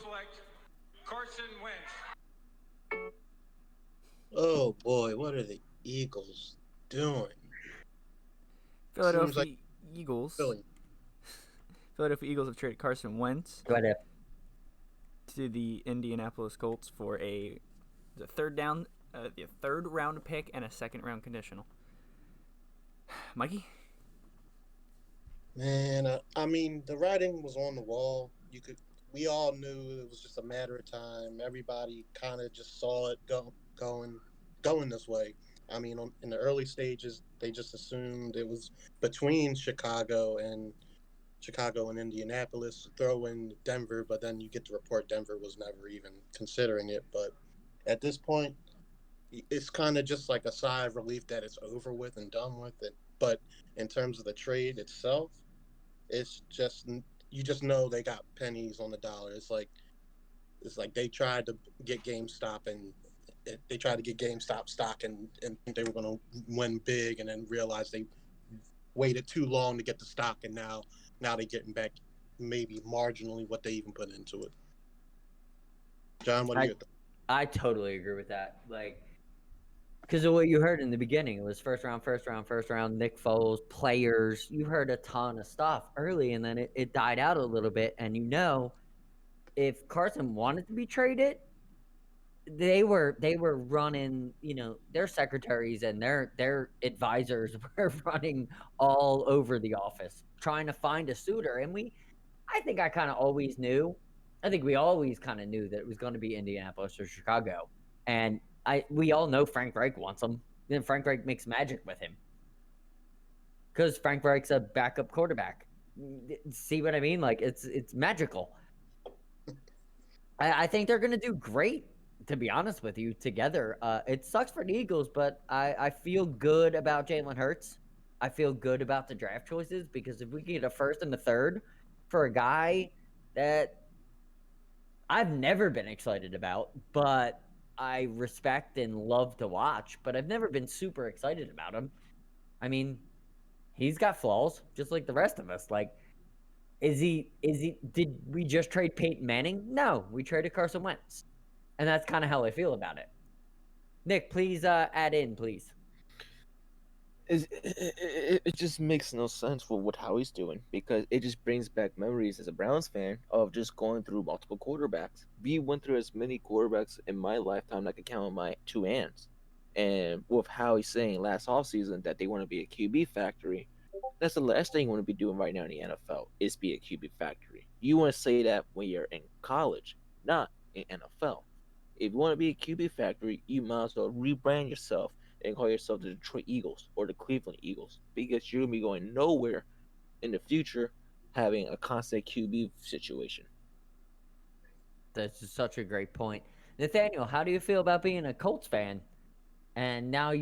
select Carson Wentz. Oh boy, what are the Eagles doing? Seems like Philadelphia Eagles. Philly. Philadelphia Eagles have traded Carson Wentz Go ahead. to the Indianapolis Colts for the third round pick and a second round conditional. Mikey? Man, I mean, the writing was on the wall. We all knew it was just a matter of time. Everybody kind of just saw it going this way. I mean, in the early stages, they just assumed it was between Chicago and Indianapolis. Throw in Denver, but then you get the report Denver was never even considering it. But at this point, it's kind of just like a sigh of relief that it's over with and done with it. But in terms of the trade itself, it's just, you just know they got pennies on the dollar. It's like they tried to get GameStop stock and think they were going to win big, and then realized they waited too long to get the stock, and now they're getting back maybe marginally what they even put into it. John, what do you think? I totally agree with that. Like, because of what you heard in the beginning, it was first round, Nick Foles, players. You heard a ton of stuff early, and then it died out a little bit. And if Carson wanted to be traded, they were running, their secretaries and their advisors were running all over the office trying to find a suitor. And I think I kind of always knew. I think we always kind of knew that it was going to be Indianapolis or Chicago. And we all know Frank Reich wants him. Then Frank Reich makes magic with him. Because Frank Reich's a backup quarterback. See what I mean? Like, it's magical. I think they're going to do great, to be honest with you, together. It sucks for the Eagles, but I feel good about Jalen Hurts. I feel good about the draft choices, because if we get a first and a third for a guy that I've never been excited about, but I respect and love to watch, but I've never been super excited about him. I mean, he's got flaws, just like the rest of us. Like, did we just trade Peyton Manning? No, we traded Carson Wentz. And that's kind of how I feel about it. Nick, please add in, please. It just makes no sense for how he's doing, because it just brings back memories as a Browns fan of just going through multiple quarterbacks. We went through as many quarterbacks in my lifetime that I could count on my two hands. And with how he's saying last offseason that they want to be a QB factory, that's the last thing you want to be doing right now in the NFL, is be a QB factory. You want to say that when you're in college, not in NFL. If you want to be a QB factory, you might as well rebrand yourself and call yourself the Detroit Eagles or the Cleveland Eagles, because you're going to be going nowhere in the future having a constant QB situation. That's just such a great point. Nathaniel, how do you feel about being a Colts fan? And now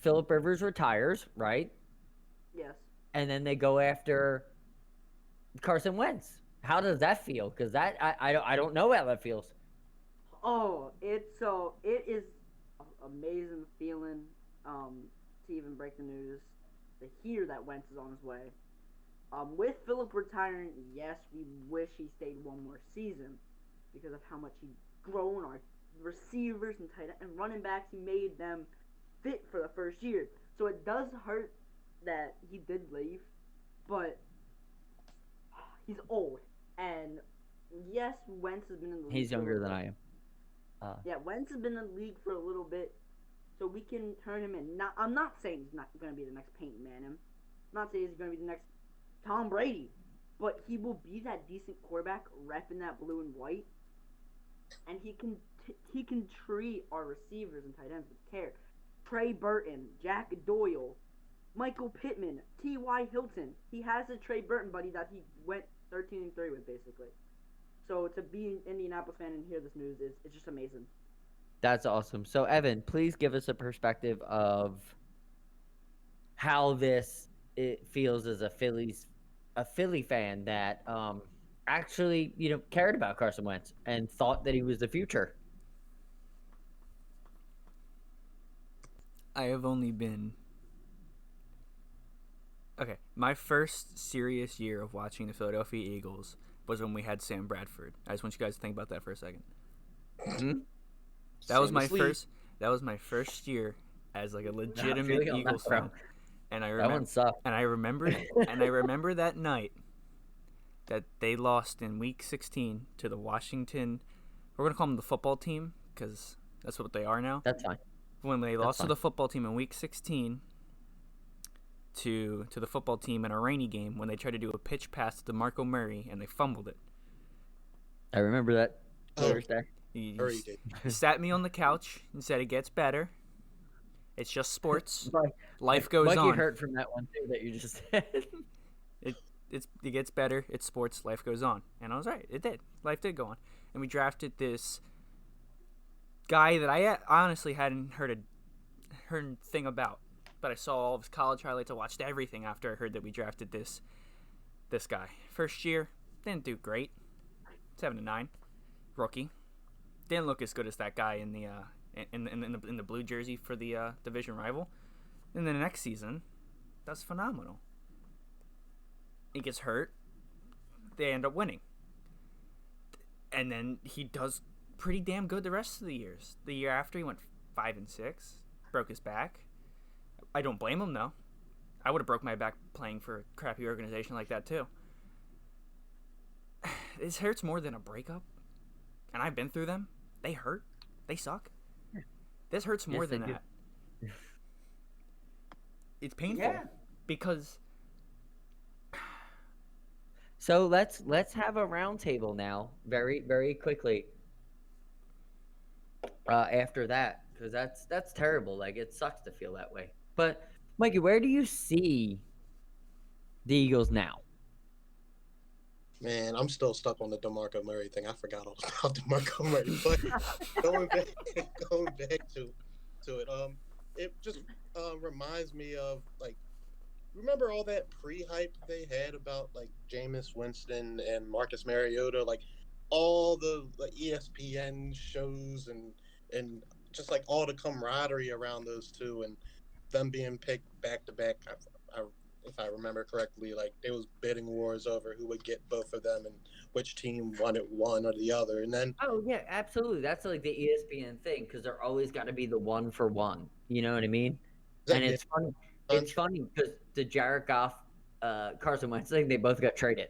Phillip Rivers retires, right? Yes. And then they go after Carson Wentz. How does that feel? Because I don't know how that feels. Oh, it is an amazing feeling to even break the news, to hear that Wentz is on his way. With Phillip retiring, yes, we wish he stayed one more season because of how much he's grown our receivers and tight and running backs. He made them fit for the first year. So it does hurt that he did leave, but he's old. And yes, Wentz has been in the league. He's younger than I am. Yeah, Wentz has been in the league for a little bit, so we can turn him in. I'm not saying he's not going to be the next Peyton Manning. I'm not saying he's going to be the next Tom Brady, but he will be that decent quarterback repping that blue and white, and he can treat our receivers and tight ends with care. Trey Burton, Jack Doyle, Michael Pittman, T.Y. Hilton. He has a Trey Burton buddy that he went 13-3 with, basically. So to be an Indianapolis fan and hear this news it's just amazing. That's awesome. So Evan, please give us a perspective of how it feels as a Philly fan that actually cared about Carson Wentz and thought that he was the future. I have only been my first serious year of watching the Philadelphia Eagles. was when we had Sam Bradford. I just want you guys to think about that for a second. Mhm. That was Same my as Lee. first. That was my first year as like a legitimate feeling on that, Eagles bro. fan, and I That remember. one sucked. And I remembered. And I remember that night that they lost in Week 16 to the Washington. We're gonna call them the football team because that's what they are now. That's fine. When they That's lost to fine. the football team in Week 16 to the football team in a rainy game when they tried to do a pitch pass to DeMarco Murray and they fumbled it. I remember that Oh. Thursday. He Hurry, did. sat me on the couch and said it gets better. It's just sports. Mike- Life goes Mikey on. hurt from that one too that you just said. It gets better. It's sports. Life goes on. And I was right. It did. Life did go on. And we drafted this guy that I honestly hadn't heard a thing about. But I saw all of his college highlights. I watched everything after I heard that we drafted this guy. First year, didn't do great. 7-9, rookie. Didn't look as good as that guy in the blue jersey for the division rival. And then the next season, that's phenomenal. He gets hurt. They end up winning. And then he does pretty damn good the rest of the years. The year after, he went 5-6, broke his back. I don't blame him, though. I would have broke my back playing for a crappy organization like that, too. This hurts more than a breakup. And I've been through them. They hurt. They suck. This hurts more Yes, they than do. that. It's painful. Yeah. Because So let's have a round table now, very very quickly. After that, because that's terrible. Like it sucks to feel that way. But Mikey, where do you see the Eagles now? Man, I'm still stuck on the DeMarco Murray thing. I forgot all about DeMarco Murray. But going back to it, it just reminds me of like, remember all that pre-hype they had about like Jameis Winston and Marcus Mariota, like all the ESPN shows and just like all the camaraderie around those two and them being picked back to back. If I remember correctly, like there was bidding wars over who would get both of them and which team wanted one or the other. And then Oh yeah, absolutely. That's like the ESPN thing because they're always got to be the one for one. You know what I mean? And it's funny. It's funny because the Jared Goff, Carson Wentz thing, they both got traded.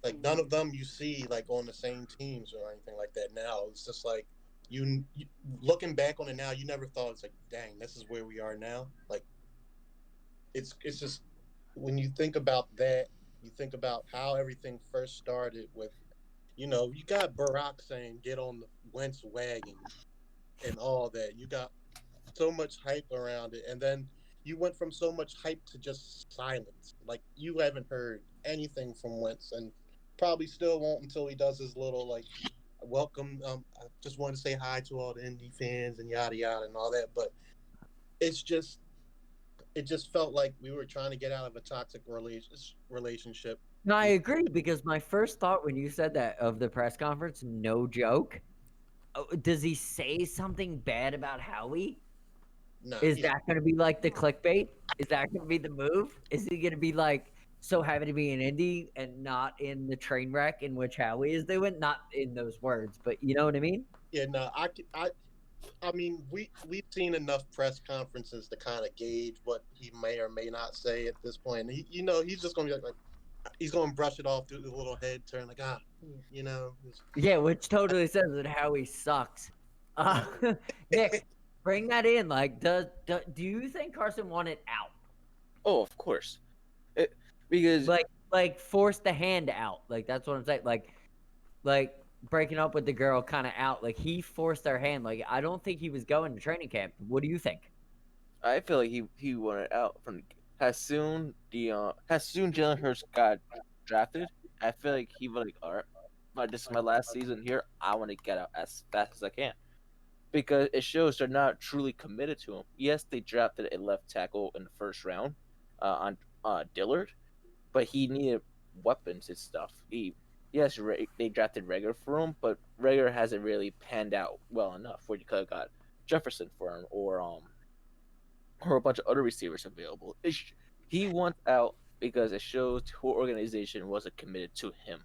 like none of them you see like on the same teams or anything like that now. It's just like you looking back on it now, you never thought it's like, dang, this is where we are now. Like it's just when you think about that, you think about how everything first started with, you got Barack saying get on the Wentz wagon and all that. You got so much hype around it, and then you went from so much hype to just silence. Like you haven't heard anything from Wentz, and probably still won't until he does his little like welcome. I just want to say hi to all the indie fans and yada yada and all that. But it just felt like we were trying to get out of a toxic relationship. No, I agree because my first thought when you said that of the press conference, no joke. Does he say something bad about Howie? No, Is that going to be like the clickbait? Is that going to be the move? Is he going to be like so happy to be in Indy and not in the train wreck in which Howie is doing? Not in those words, but you know what I mean? Yeah, no, I mean, we've seen enough press conferences to kind of gauge what he may or may not say at this point. He's just going to be like he's going to brush it off through the little head turn, like Yeah, which totally says that Howie sucks. Nick, bring that in. Like, do you think Carson wanted out? Oh, of course. Because Like force the hand out. Like that's what I'm saying. Like breaking up with the girl kind of out. Like he forced their hand. Like I don't think he was going to training camp. What do you think? I feel like he wanted out from as soon Jalen Hurts got drafted. I feel like he was like, all right, this is my last season here. I want to get out as fast as I can, because it shows they're not truly committed to him. Yes, they drafted a left tackle in the first round, on Dillard, but he needed weapons and stuff. They drafted Rager for him, but Rager hasn't really panned out well enough where you could have got Jefferson for him or a bunch of other receivers available. He wants out because it shows the whole organization wasn't committed to him.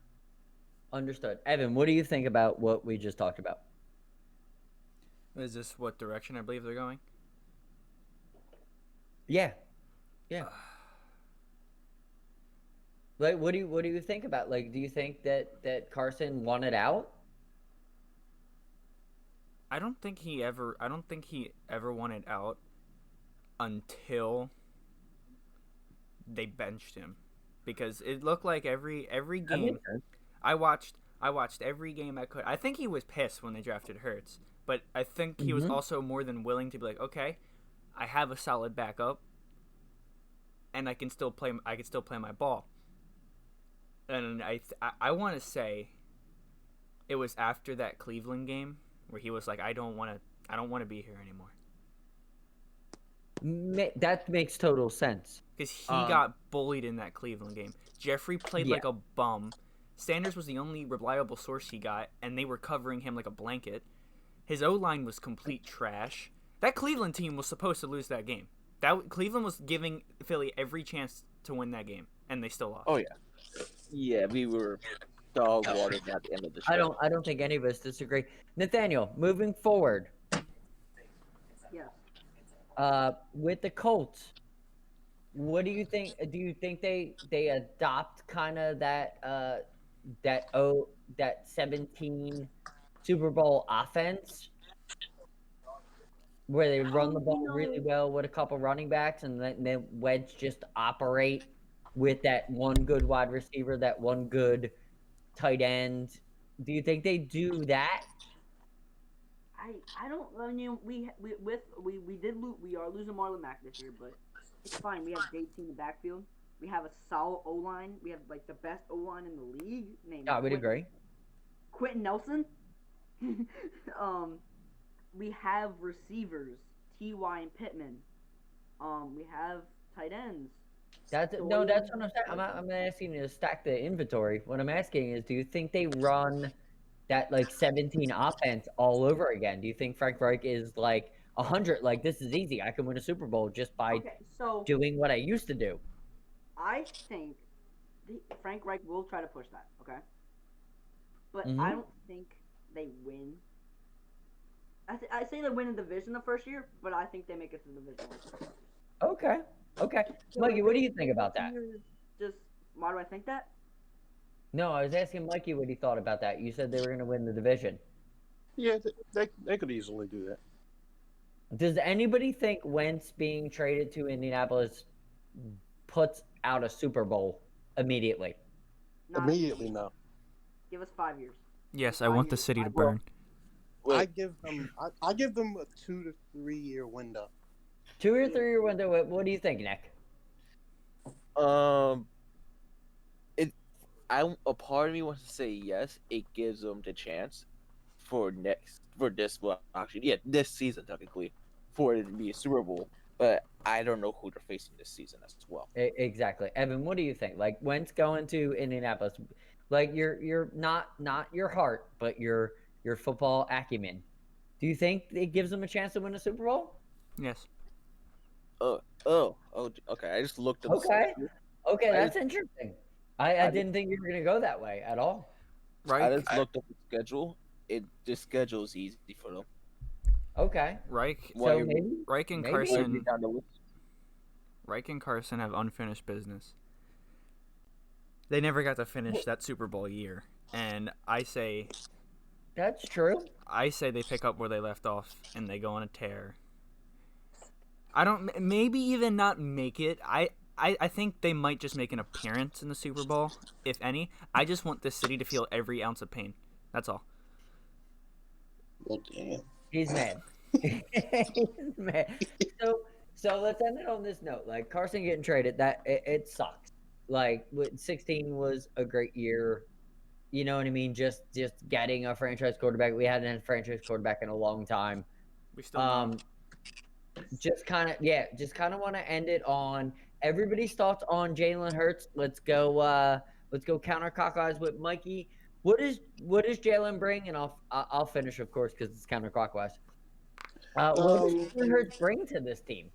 Understood. Evan, what do you think about what we just talked about? Is this what direction I believe they're going? Yeah. Like, what do you think about? Like, do you think that Carson wanted out? I don't think he ever wanted out until they benched him, because it looked like every game I watched every game I could. I think he was pissed when they drafted Hurts, but I think he was also more than willing to be like, okay, I have a solid backup, and I can still play my ball. And I want to say it was after that Cleveland game where he was like, I don't want to be here anymore. That makes total sense. Because he got bullied in that Cleveland game. Jeffrey played like a bum. Sanders was the only reliable source he got, and they were covering him like a blanket. His O-line was complete trash. That Cleveland team was supposed to lose that game. Cleveland was giving Philly every chance to win that game, and they still lost. Oh yeah, yeah, we were dog water at the end of the show. I don't think any of us disagree. Nathaniel, moving forward. Yeah. With the Colts, what do you think? Do you think they adopt kind of that 17 Super Bowl offense where they run the ball really well with a couple running backs, and then Wentz just operate with that one good wide receiver, that one good tight end? Do you think they do that? I don't. I mean, we are losing Marlon Mack this year, but it's fine. We have JT in the backfield. We have a solid O line. We have like the best O line in the league. I would agree. Quentin Nelson. We have receivers, Ty and Pittman. We have tight ends. That's what I'm saying. I'm not asking you to stack the inventory. What I'm asking is, do you think they run that like 17 offense all over again? Do you think Frank Reich is like 100? Like, this is easy. I can win a Super Bowl just by doing what I used to do. I think Frank Reich will try to push that. Okay, but I don't think they win. I say they win a division the first year, but I think they make it to the division. Okay. Mikey, what do you think about that? Just why do I think that? No, I was asking Mikey what he thought about that. You said they were going to win the division. Yeah, they could easily do that. Does anybody think Wentz being traded to Indianapolis puts out a Super Bowl immediately? Immediately, no. Give us 5 years. Yes, I want the city to burn. I give them a 2 to 3 year window. 2 or 3 year window. What do you think, Nick? A part of me wants to say yes. It gives them the chance this season technically for it to be a Super Bowl. But I don't know who they're facing this season as well. Exactly, Evan. What do you think? Like, Wentz going to Indianapolis, like you're not your heart, but your football acumen. Do you think it gives them a chance to win a Super Bowl? Yes. Okay. I just looked up. Okay, that's interesting. I didn't think you were gonna go that way at all. Right. I just looked up the schedule. The schedule is easy for them. Okay. Reich and Carson have unfinished business. They never got to finish that Super Bowl year, and I say that's true. I say they pick up where they left off and they go on a tear. I don't maybe even not make it. I think they might just make an appearance in the Super Bowl, if any. I just want this city to feel every ounce of pain. That's all. Well, damn. He's mad. He's mad. So let's end it on this note. Like, Carson getting traded, it sucks. Like, 16 was a great year. You know what I mean? Just getting a franchise quarterback. We hadn't had a franchise quarterback in a long time. We still don't. Just kind of want to end it on everybody's thoughts on Jalen Hurts. Let's go counterclockwise with Mikey. What does Jalen bring? And I'll finish, of course, because it's counterclockwise. What does Jalen Hurts bring to this team?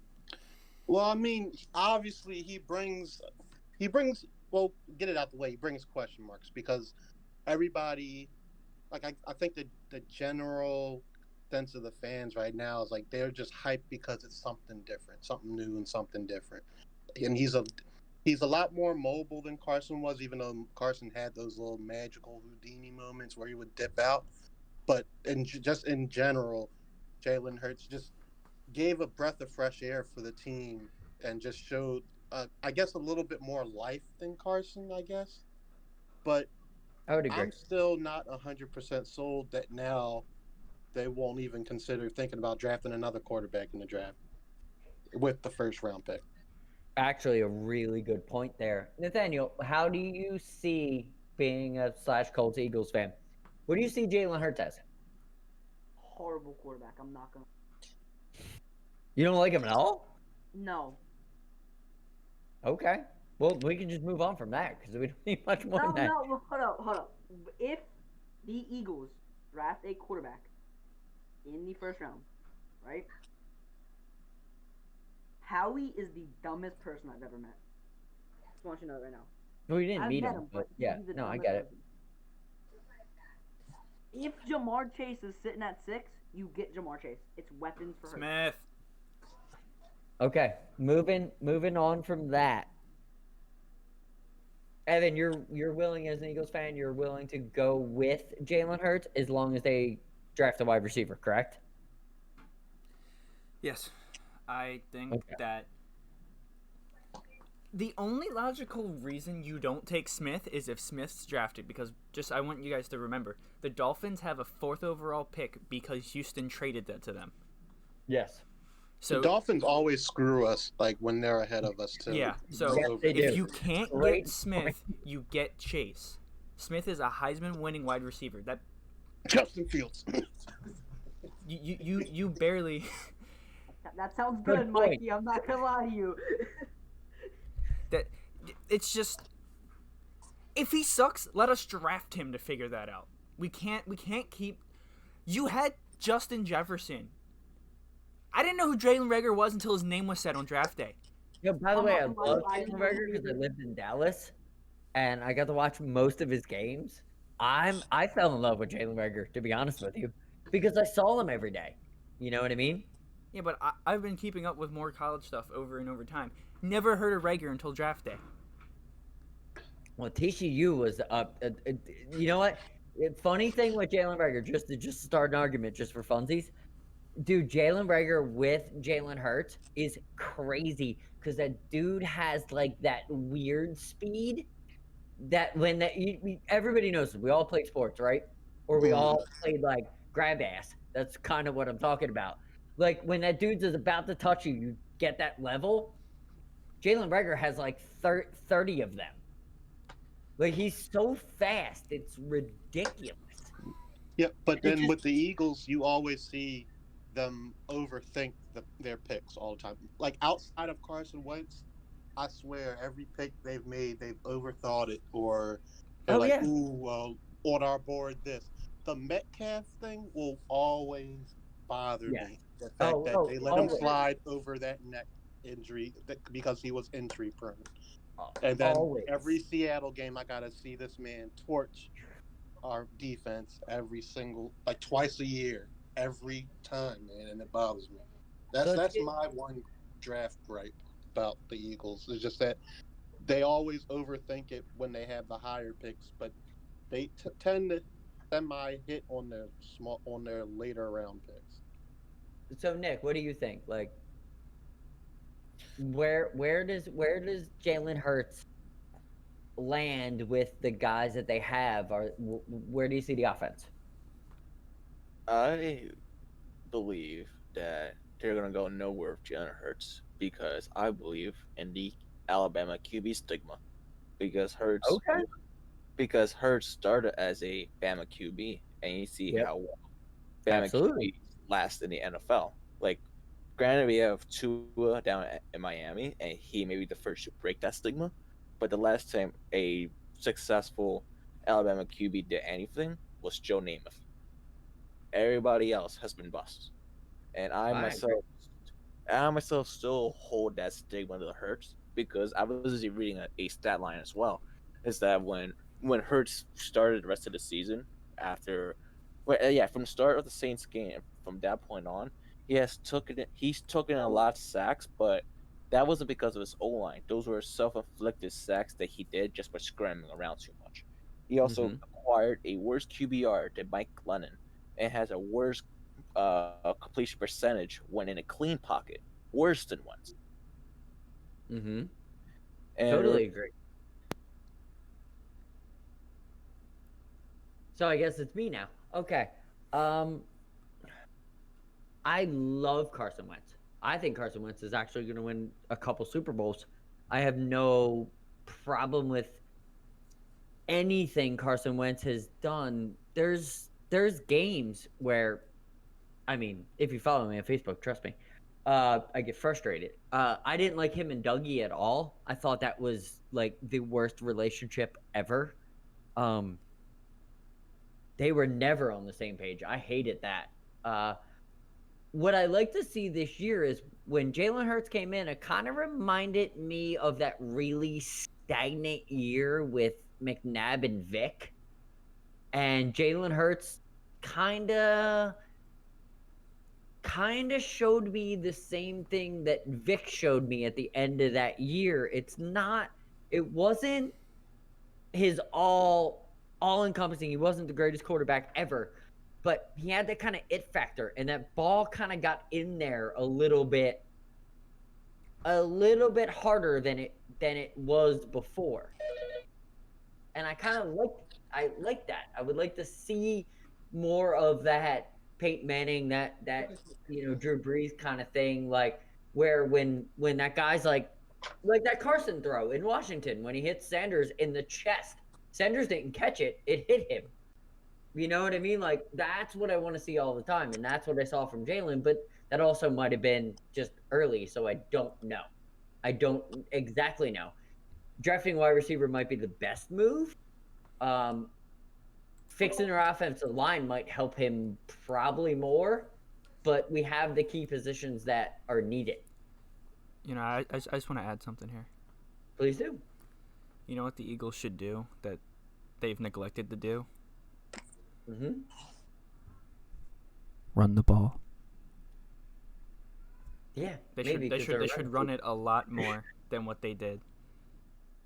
Well, I mean, obviously he brings he brings, well, get it out the way. He brings question marks because everybody, like, I think the general sense of the fans right now is like they're just hyped because it's something different, something new and something different. And he's a lot more mobile than Carson was, even though Carson had those little magical Houdini moments where he would dip out. But just in general, Jalen Hurts just gave a breath of fresh air for the team and just showed, I guess, a little bit more life than Carson, I guess. But I would agree. I'm still not 100% sold that now they won't even consider thinking about drafting another quarterback in the draft with the first round pick. Actually, a really good point there. Nathaniel, how do you see, being a / Colts Eagles fan, what do you see Jalen Hurts as? Horrible quarterback. I'm not gonna. You don't like him at all? No. Okay. Well, we can just move on from that because we don't need much more No, than that. no, hold up. If the Eagles draft a quarterback in the first round, right? Howie is the dumbest person I've ever met. Just want you to know that right now. Well, you didn't I've meet met him, him, but he's yeah, the no, I dumbest get it. person. If Jamar Chase is sitting at 6, you get Jamar Chase. It's weapons for her. Smith. Okay, moving on from that. Evan, you're willing, as an Eagles fan, you're willing to go with Jalen Hurts as long as they draft a wide receiver, correct? Yes, I think Okay. that the only logical reason you don't take Smith is if Smith's drafted, because just I want you guys to remember, the Dolphins have a 4th overall pick because Houston traded that to them. Yes. So the Dolphins always screw us, like when they're ahead of us too. yeah, so Yes, they do. if you can't Great get Smith, you get Chase. Smith is a Heisman-winning wide receiver. That Justin Fields. you barely. That sounds Good good, point. Mikey. I'm not gonna lie to you. That it's just, if he sucks, let us draft him to figure that out. We can't keep. You had Justin Jefferson. I didn't know who Jalen Reagor was until his name was said on draft day. Yeah, by the way, I I'm not love lying to Jalen you. Reagor because I lived in Dallas, and I got to watch most of his games. I fell in love with Jalen Reagor, to be honest with you, because I saw him every day. You know what I mean? Yeah, but I've been keeping up with more college stuff over and over time. Never heard of Reagor until draft day. Well, TCU was you know what? Funny thing with Jalen Reagor, just to start an argument, just for funsies. Dude, Jalen Reagor with Jalen Hurts is crazy because that dude has like that weird speed that when everybody knows we all play sports, right? Or we all played like grab ass. That's kind of what I'm talking about. Like when that dude's is about to touch you, you get that level. Jalen Reagor has like 30 of them. Like he's so fast, it's ridiculous. Yeah, but then with the Eagles, you always see them overthink their picks all the time. Like outside of Carson Wentz, I swear every pick they've made, they've overthought it, or they're like, ooh, well, on our board this. The Metcalf thing will always bother me. The fact that they let him slide over that neck injury because he was injury prone. And then every Seattle game, I gotta see this man torch our defense every single, like twice a year, every time, man, and it bothers me. That's my one draft gripe about the Eagles. It's just that they always overthink it when they have the higher picks, but they tend to semi-hit on their later round picks. So Nick, what do you think? Like, where does Jalen Hurts land with the guys that they have? Or where do you see the offense? I believe that they're gonna go nowhere with Jalen Hurts because I believe in the Alabama QB stigma. Because Hurts started as a Bama QB, and you see how well Bama QBs last in the NFL. Like, granted, we have Tua down in Miami, and he may be the first to break that stigma. But the last time a successful Alabama QB did anything was Joe Namath. Everybody else has been busts. And I myself, I myself still hold that stigma to Hurts because I was reading a stat line as well. Is that when Hurts started the rest of the season after, well, yeah, from the start of the Saints game, from that point on, he's taken a lot of sacks, but that wasn't because of his O line. Those were self-inflicted sacks that he did just by scrambling around too much. He also acquired a worse QBR than Mike Glennon and has a worse completion percentage when in a clean pocket, worse than Wentz. Mm-hmm. And Totally agree. So I guess it's me now. Okay. Um, I love Carson Wentz. I think Carson Wentz is actually going to win a couple Super Bowls. I have no problem with anything Carson Wentz has done. There's games where, I mean, if you follow me on Facebook, trust me, I get frustrated. I didn't like him and Dougie at all. I thought that was like the worst relationship ever. They were never on the same page. I hated that. What I like to see this year is when Jalen Hurts came in, it kind of reminded me of that really stagnant year with McNabb and Vic. And Jalen Hurts kind of showed me the same thing that Vic showed me at the end of that year. It wasn't his all-encompassing. He wasn't the greatest quarterback ever, but he had that kind of it factor, and that ball kind of got in there a little bit harder than it was before. And I like that. I would like to see more of that Peyton Manning, that Drew Brees kind of thing, like where when that guy's like that Carson throw in Washington when he hit Sanders in the chest. Sanders didn't catch it; it hit him. You know what I mean? Like that's what I want to see all the time, and that's what I saw from Jalen. But that also might have been just early, so I don't know. I don't exactly know. Drafting wide receiver might be the best move. Fixing our offensive line might help him probably more, but we have the key positions that are needed. You know, I just want to add something here. Please do. You know what the Eagles should do that they've neglected to do? Mm-hmm. Run the ball. Yeah, They should run it a lot more than what they did.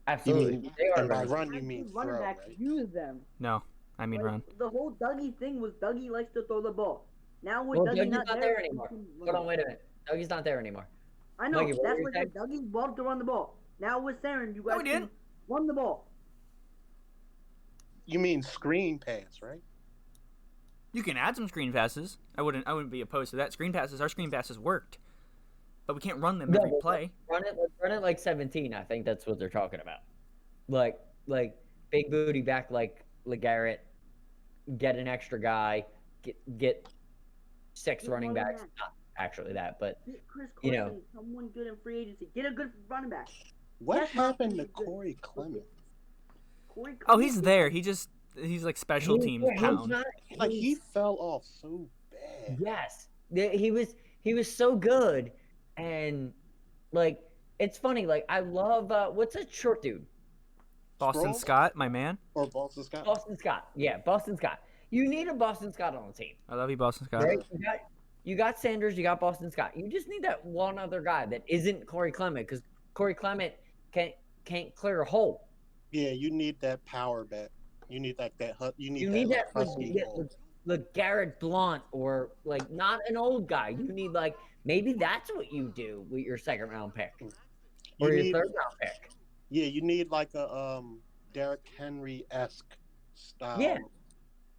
Absolutely. And by run, you mean running throw, backs right? use them. No, I mean run. The whole Dougie thing was Dougie likes to throw the ball. Now with Well, Dougie Dougie's not there anymore. Hold on, it. wait a minute. Dougie's not there anymore. I know. Mikey, what That's were you what Dougie loved to run the ball. Now with Saren, you guys he can didn't. run the ball. You mean screen pass, right? You can add some screen passes. I wouldn't be opposed to that. Our screen passes worked, but we can't run them every play. Run it like 17. I think that's what they're talking about. Like big booty back like LeGarrette. Get an extra guy. Get 6 running backs. Not actually that, but Get Chris Carson, someone good in free agency. Get a good running back. What happened to Corey Clement? Oh, he's there. He's like special teams pound. He fell off so bad. Yes, he was so good, and like it's funny. Like I love what's a short dude? Boston Scott, my man. Or Boston Scott. Boston Scott. Yeah, Boston Scott. You need a Boston Scott on the team. I love you, Boston Scott. Right? You got Sanders. You got Boston Scott. You just need that one other guy that isn't Corey Clement, because Corey Clement can't clear a hole. Yeah, you need that power back. You need that you need that husky Garrett Blunt, or like not an old guy. You need like maybe that's what you do with your 2nd round pick or your 3rd round pick. Yeah, you need like a Derrick Henry-esque style. Yeah.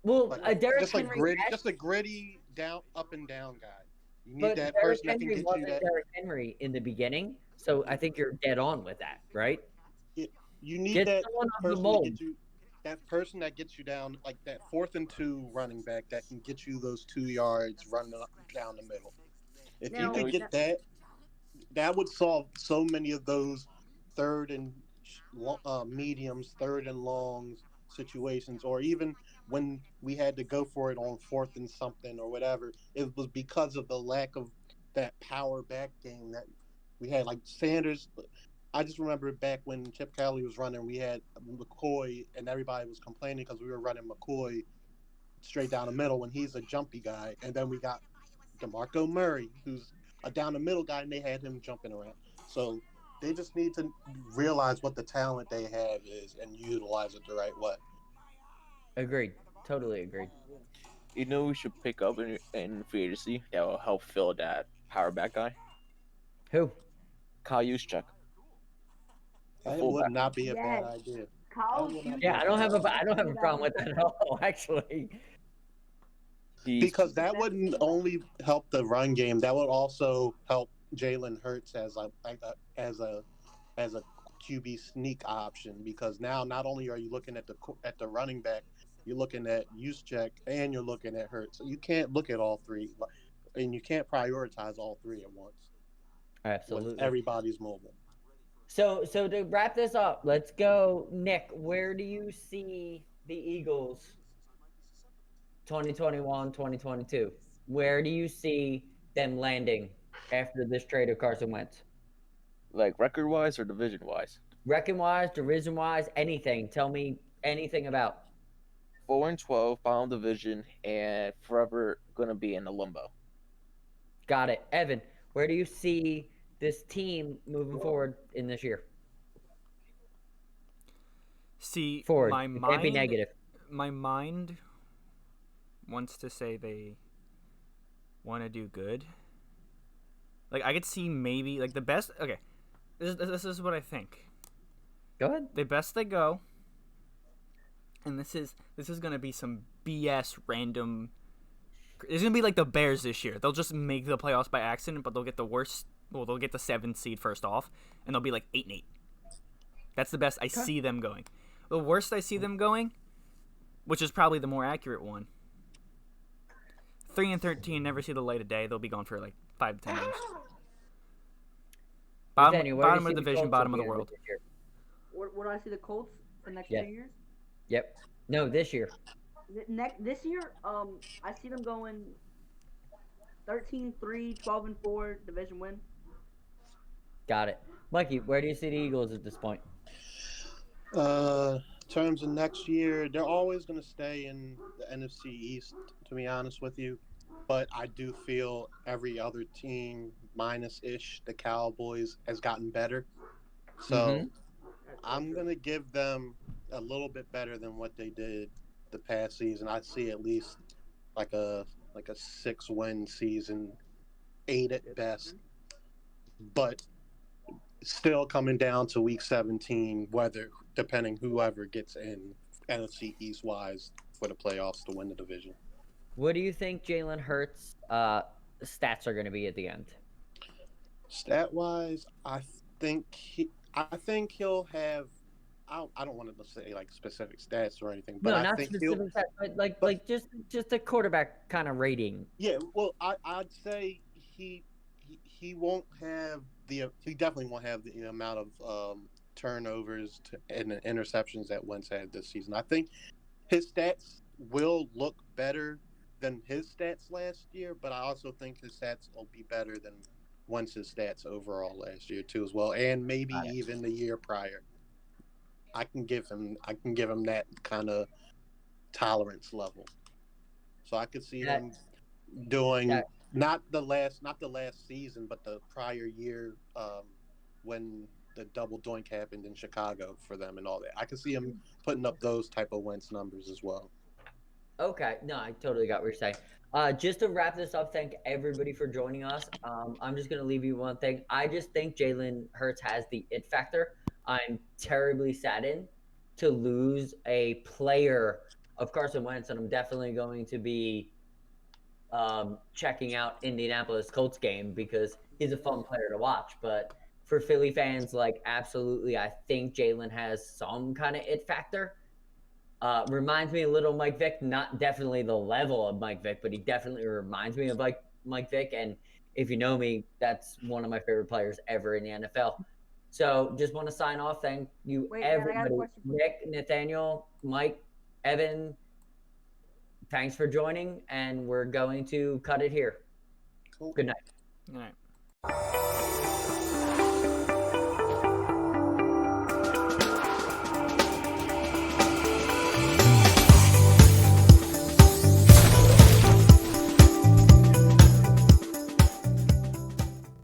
Well, like, a Derrick just Henry, just a gritty up and down guy. You need that Derrick person that Henry can get wasn't you that. Derrick Henry in the beginning, so I think you're dead on with that, right? You need Get that someone off the person mold. to get you. That person that gets you down, like that 4th and 2 running back that can get you those 2 yards running up down the middle. If you could get that would solve so many of those 3rd and mediums, 3rd and longs situations, or even when we had to go for it on 4th and something or whatever. It was because of the lack of that power back game that we had. Like Sanders, I just remember back when Chip Kelly was running, we had McCoy, and everybody was complaining because we were running McCoy straight down the middle when he's a jumpy guy. And then we got DeMarco Murray, who's a down the middle guy, and they had him jumping around. So they just need to realize what the talent they have is and utilize it the right way. Agreed. Totally agreed. You know, we should pick up in free agency that will help fill that power back guy. Who? Kyle Juszczyk. That Fullback. would not be a Yes. bad idea. Kyle That would not Juszczyk- be Yeah, I don't have a Good problem with idea. that at all. Actually, Because that wouldn't only help the run game, that would also help Jalen Hurts as a QB sneak option. Because now not only are you looking at the running back, you're looking at Juszczyk and you're looking at Hurts. So you can't look at all three, and you can't prioritize all three at once. absolutely. When everybody's mobile. So to wrap this up, let's go, Nick. Where do you see the Eagles 2021, 2022? Where do you see them landing after this trade of Carson Wentz? Like record wise or division wise? Reckon wise, division wise, anything. Tell me anything about. 4-12, final division, and forever gonna be in the limbo. Got it. Evan, where do you see this team moving forward in this year? See, Forward. my It mind, can't be negative. my mind wants to say they want to do good. Like I could see maybe like the best. Okay, this is what I think. Go ahead. The best they go, and this is gonna be some BS random. It's gonna be like the Bears this year. They'll just make the playoffs by accident, but they'll get the worst. Well, they'll get the 7th seed first off, and they'll be like 8-8. That's the best I see them going. The worst I see them going, which is probably the more accurate one, 3-13, never see the light of day. They'll be gone for like 5 to 10 years. Nathaniel, where do you Bottom see of the the division, Colts bottom of the appearing world. this year? What do I see the Colts for the next Yeah. 2 years? Yep. No, this year. This year, I see them going 13-3, 12-4, division win. Got it. Mikey, where do you see the Eagles at this point? In terms of next year, they're always going to stay in the NFC East, to be honest with you. But I do feel every other team, minus-ish, the Cowboys, has gotten better. So I'm going to give them a little bit better than what they did the past season. I see at least like a 6-win season, 8 at best. But still coming down to week 17, depending whoever gets in NFC East wise for the playoffs to win the division. What do you think Jalen Hurts' stats are going to be at the end? Stat wise, I think he'll have. I don't want to say like specific stats or anything, but No, I not think specific stats, but like just a quarterback kind of rating. Yeah, well, I'd say he won't have he definitely won't have the amount of turnovers and interceptions that Wentz had this season. I think his stats will look better than his stats last year, but I also think his stats will be better than Wentz's stats overall last year too, as well, and maybe even the year prior. I can give him that kind of tolerance level, so I could see him doing not the last season, but the prior year when the double doink happened in Chicago for them and all that. I could see him putting up those type of Wentz numbers as well. Okay, no, I totally got what you're saying. Just to wrap this up, thank everybody for joining us. I'm just going to leave you one thing. I just think Jalen Hurts has the it factor. I'm terribly saddened to lose a player of Carson Wentz, and I'm definitely going to be checking out Indianapolis Colts game because he's a fun player to watch. But for Philly fans, like, absolutely, I think Jalen has some kind of it factor. Reminds me a little Mike Vick, not definitely the level of Mike Vick, but he definitely reminds me of like Mike Vick. And if you know me, that's one of my favorite players ever in the NFL. So just want to sign off. Thank you, everybody. Nick, Nathaniel, Mike, Evan, thanks for joining, and we're going to cut it here. Cool. Good night. Good night.